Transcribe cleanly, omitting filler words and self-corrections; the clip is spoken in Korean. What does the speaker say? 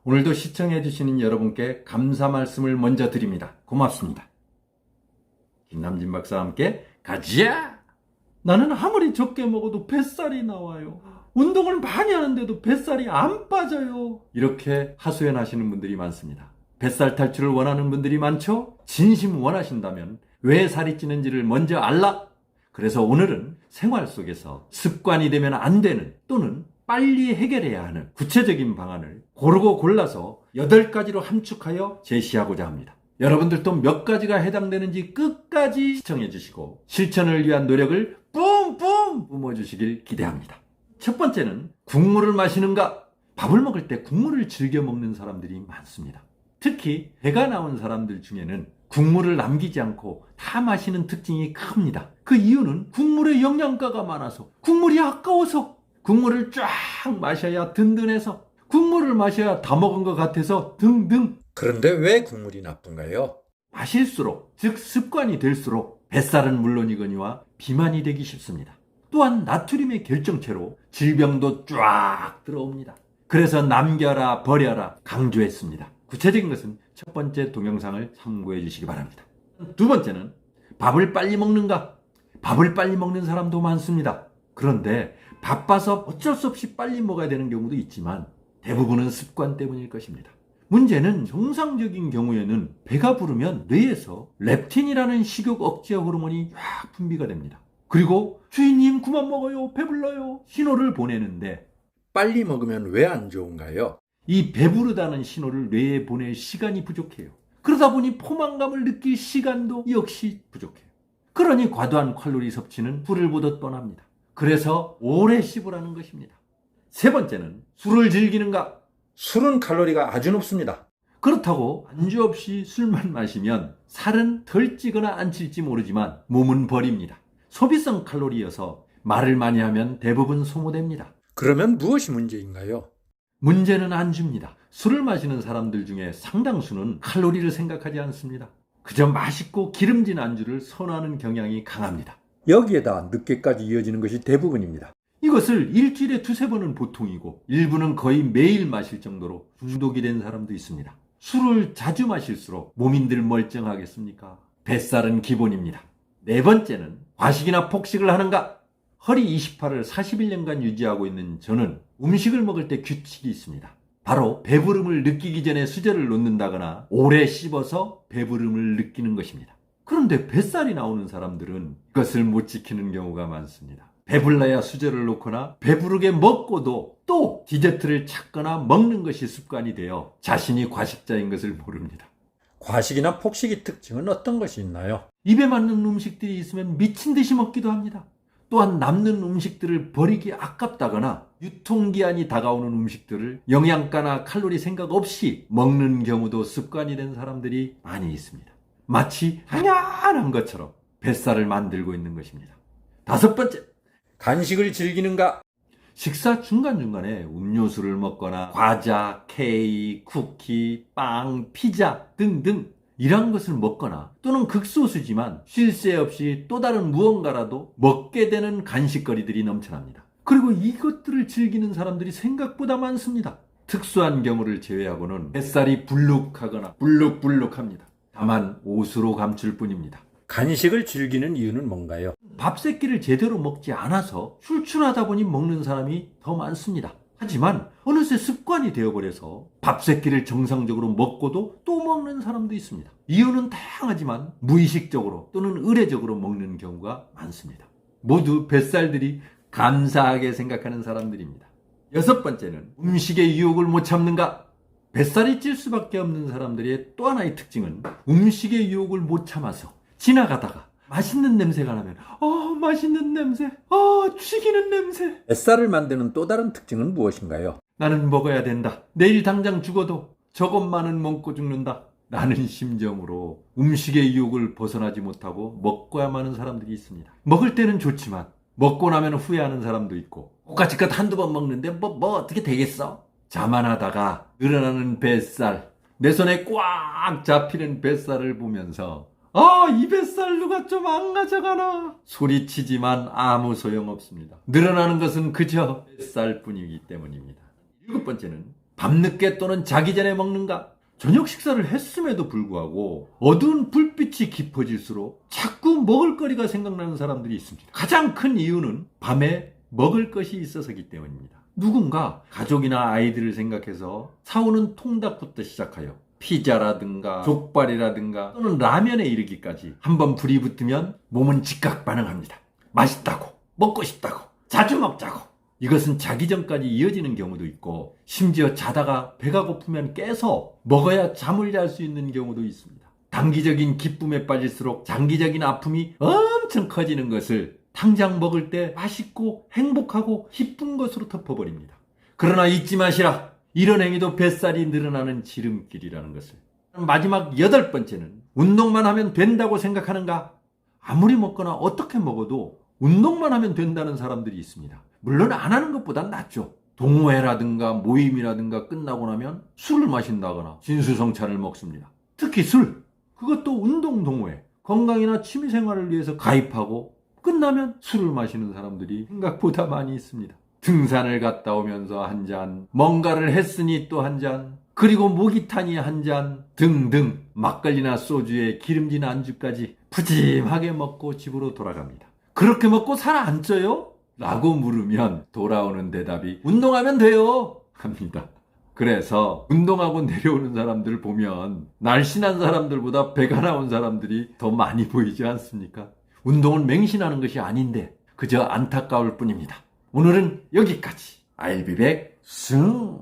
오늘도 시청해주시는 여러분께 감사 말씀을 먼저 드립니다. 고맙습니다. 김남진 박사와 함께 가자! 나는 아무리 적게 먹어도 뱃살이 나와요. 운동을 많이 하는데도 뱃살이 안 빠져요. 이렇게 하소연하시는 분들이 많습니다. 뱃살 탈출을 원하는 분들이 많죠? 진심 원하신다면 왜 살이 찌는지를 먼저 알라! 그래서 오늘은 생활 속에서 습관이 되면 안 되는 또는 빨리 해결해야 하는 구체적인 방안을 고르고 골라서 8가지로 함축하여 제시하고자 합니다. 여러분들도 몇 가지가 해당되는지 끝까지 시청해 주시고 실천을 위한 노력을 뿜뿜 뿜어주시길 기대합니다. 첫 번째는 국물을 마시는가? 밥을 먹을 때 국물을 즐겨 먹는 사람들이 많습니다. 특히 배가 나온 사람들 중에는 국물을 남기지 않고 다 마시는 특징이 큽니다. 그 이유는 국물에 영양가가 많아서, 국물이 아까워서, 국물을 쫙 마셔야 든든해서, 국물을 마셔야 다 먹은 것 같아서 등등. 그런데 왜 국물이 나쁜가요? 마실수록, 즉 습관이 될수록 뱃살은 물론이거니와 비만이 되기 쉽습니다. 또한 나트륨의 결정체로 질병도 쫙 들어옵니다. 그래서 남겨라 버려라 강조했습니다. 구체적인 것은 첫 번째 동영상을 참고해 주시기 바랍니다. 두 번째는 밥을 빨리 먹는가? 밥을 빨리 먹는 사람도 많습니다. 그런데 바빠서 어쩔 수 없이 빨리 먹어야 되는 경우도 있지만 대부분은 습관 때문일 것입니다. 문제는 정상적인 경우에는 배가 부르면 뇌에서 렙틴이라는 식욕 억제 호르몬이 쫙 분비가 됩니다. 그리고 주인님 그만 먹어요, 배불러요 신호를 보내는데 빨리 먹으면 왜 안 좋은가요? 이 배부르다는 신호를 뇌에 보낼 시간이 부족해요. 그러다 보니 포만감을 느낄 시간도 역시 부족해요. 그러니 과도한 칼로리 섭취는 불을 보듯 뻔합니다. 그래서 오래 씹으라는 것입니다. 세 번째는 술을 즐기는가? 술은 칼로리가 아주 높습니다. 그렇다고 안주 없이 술만 마시면 살은 덜 찌거나 안 찔지 모르지만 몸은 버립니다. 소비성 칼로리여서 말을 많이 하면 대부분 소모됩니다. 그러면 무엇이 문제인가요? 문제는 안주입니다. 술을 마시는 사람들 중에 상당수는 칼로리를 생각하지 않습니다. 그저 맛있고 기름진 안주를 선호하는 경향이 강합니다. 여기에다 늦게까지 이어지는 것이 대부분입니다. 이것을 일주일에 2-3번은 보통이고 일부는 거의 매일 마실 정도로 중독이 된 사람도 있습니다. 술을 자주 마실수록 몸인들 멀쩡하겠습니까? 뱃살은 기본입니다. 네 번째는 과식이나 폭식을 하는가? 허리 28을 41년간 유지하고 있는 저는 음식을 먹을 때 규칙이 있습니다. 바로 배부름을 느끼기 전에 수저를 놓는다거나 오래 씹어서 배부름을 느끼는 것입니다. 그런데 뱃살이 나오는 사람들은 이것을 못 지키는 경우가 많습니다. 배불러야 수저를 놓거나 배부르게 먹고도 또 디저트를 찾거나 먹는 것이 습관이 되어 자신이 과식자인 것을 모릅니다. 과식이나 폭식의 특징은 어떤 것이 있나요? 입에 맞는 음식들이 있으면 미친 듯이 먹기도 합니다. 또한 남는 음식들을 버리기 아깝다거나 유통기한이 다가오는 음식들을 영양가나 칼로리 생각 없이 먹는 경우도 습관이 된 사람들이 많이 있습니다. 마치 당연한 것처럼 뱃살을 만들고 있는 것입니다. 다섯 번째, 간식을 즐기는가? 식사 중간중간에 음료수를 먹거나 과자, 케이크, 쿠키, 빵, 피자 등등 이런 것을 먹거나 또는 극소수지만 쉴 새 없이 또 다른 무언가라도 먹게 되는 간식거리들이 넘쳐납니다. 그리고 이것들을 즐기는 사람들이 생각보다 많습니다. 특수한 경우를 제외하고는 뱃살이 불룩하거나 불룩불룩합니다. 다만 옷으로 감출 뿐입니다. 간식을 즐기는 이유는 뭔가요? 밥 새끼를 제대로 먹지 않아서 출출하다 보니 먹는 사람이 더 많습니다. 하지만 어느새 습관이 되어버려서 밥 새끼를 정상적으로 먹고도 또 먹는 사람도 있습니다. 이유는 다양하지만 무의식적으로 또는 의례적으로 먹는 경우가 많습니다. 모두 뱃살들이 감사하게 생각하는 사람들입니다. 여섯 번째는 음식의 유혹을 못 참는가? 뱃살이 찔 수밖에 없는 사람들의 또 하나의 특징은 음식의 유혹을 못 참아서 지나가다가 맛있는 냄새가 나면 맛있는 냄새, 죽이는 냄새. 뱃살을 만드는 또 다른 특징은 무엇인가요? 나는 먹어야 된다. 내일 당장 죽어도 저것만은 먹고 죽는다. 라는 심정으로 음식의 유혹을 벗어나지 못하고 먹고야만 하는 사람들이 있습니다. 먹을 때는 좋지만 먹고 나면 후회하는 사람도 있고 꽃가지껏 한두 번 먹는데 뭐 어떻게 되겠어? 자만하다가 늘어나는 뱃살, 내 손에 꽉 잡히는 뱃살을 보면서 이 뱃살 누가 좀 안 가져가나 소리치지만 아무 소용없습니다. 늘어나는 것은 그저 뱃살뿐이기 때문입니다. 일곱 번째는 밤늦게 또는 자기 전에 먹는가? 저녁 식사를 했음에도 불구하고 어두운 불빛이 깊어질수록 자꾸 먹을거리가 생각나는 사람들이 있습니다. 가장 큰 이유는 밤에 먹을 것이 있어서기 때문입니다. 누군가 가족이나 아이들을 생각해서 사오는 통닭부터 시작하여 피자라든가 족발이라든가 또는 라면에 이르기까지 한번 불이 붙으면 몸은 즉각 반응합니다. 맛있다고, 먹고 싶다고, 자주 먹자고. 이것은 자기 전까지 이어지는 경우도 있고 심지어 자다가 배가 고프면 깨서 먹어야 잠을 잘 수 있는 경우도 있습니다. 단기적인 기쁨에 빠질수록 장기적인 아픔이 엄청 커지는 것을 당장 먹을 때 맛있고 행복하고 기쁜 것으로 덮어버립니다. 그러나 잊지 마시라. 이런 행위도 뱃살이 늘어나는 지름길이라는 것을. 마지막 8번째는 운동만 하면 된다고 생각하는가? 아무리 먹거나 어떻게 먹어도 운동만 하면 된다는 사람들이 있습니다. 물론 안 하는 것보단 낫죠. 동호회라든가 모임이라든가 끝나고 나면 술을 마신다거나 진수성찬을 먹습니다. 특히 술, 그것도 운동 동호회, 건강이나 취미생활을 위해서 가입하고 끝나면 술을 마시는 사람들이 생각보다 많이 있습니다. 등산을 갔다 오면서 한 잔, 뭔가를 했으니 또 한 잔, 그리고 모기타니 한 잔 등등 막걸리나 소주에 기름진 안주까지 푸짐하게 먹고 집으로 돌아갑니다. 그렇게 먹고 살 안 쪄요? 라고 물으면 돌아오는 대답이 운동하면 돼요 합니다. 그래서 운동하고 내려오는 사람들 보면 날씬한 사람들보다 배가 나온 사람들이 더 많이 보이지 않습니까? 운동은 맹신하는 것이 아닌데 그저 안타까울 뿐입니다. 오늘은 여기까지. I'll be back soon.